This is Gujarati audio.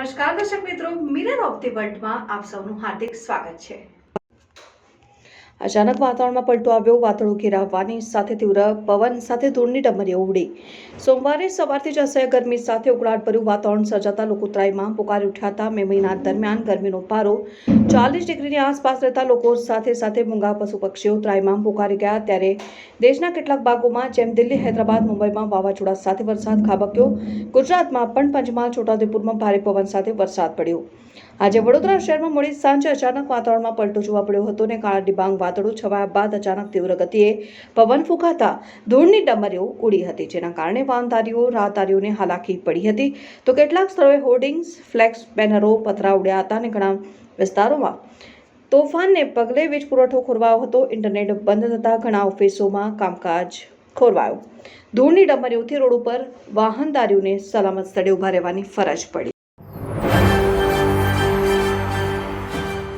નમસ્કાર દર્શક મિત્રો, મિરર ઓફ ધી વર્લ્ડમાં આપ સૌનું હાર્દિક સ્વાગત છે। અચાનક વાતાવરણમાં પલટો આવ્યો। વાદળો ઘેરાવાની સાથે તીવ્ર પવન સાથે ધૂળની ડમરીઓ ઉડી। સોમવારે સવારથી જ અસહ્ય ગરમી સાથે ઉકળાટભર્યું વાતાવરણ સર્જાતા લોકો ત્રાહિમામ પોકારી ઉઠ્યા હતા। મે મહિના દરમિયાન ગરમીનો પારો 40 ડિગ્રીની આસપાસ રહેતા લોકો સાથે સાથે મૂંગા પશુ પક્ષીઓ ત્રાહિમામ પોકારી ગયા। ત્યારે દેશના કેટલાક ભાગોમાં જેમ દિલ્હી, હૈદરાબાદ, મુંબઈમાં વાવાઝોડા સાથે વરસાદ ખાબક્યો। ગુજરાતમાં પણ પંચમહાલ, છોટાઉદેપુરમાં ભારે પવન સાથે વરસાદ પડ્યો। આજે વડોદરા શહેરમાં મોડી સાંજે અચાનક વાતાવરણમાં પલટો જોવા મળ્યો હતો અને કાળા ડિબાંગ વાદળો છવાયા બાદ અચાનક તીવ્ર ગતિએ પવન ફૂંકાતા ધૂળની ડમરીઓ ઉડી હતી, જેના કારણે વાહનધારીઓ, રાહદારીઓને હાલાકી પડી હતી। તો કેટલાક સ્થળોએ હોર્ડિંગ્સ, ફ્લેક્સ બેનરો, પતરા ઉડ્યા હતા અને ઘણા વિસ્તારોમાં તોફાનને પગલે વીજ પુરવઠો ખોરવાયો હતો। ઇન્ટરનેટ બંધ થતાં ઘણા ઓફિસોમાં કામકાજ ખોરવાયું। ધૂળની ડમરીઓથી રોડ ઉપર વાહનધારીઓને સલામત સ્થળે ઉભા રહેવાની ફરજ પડી।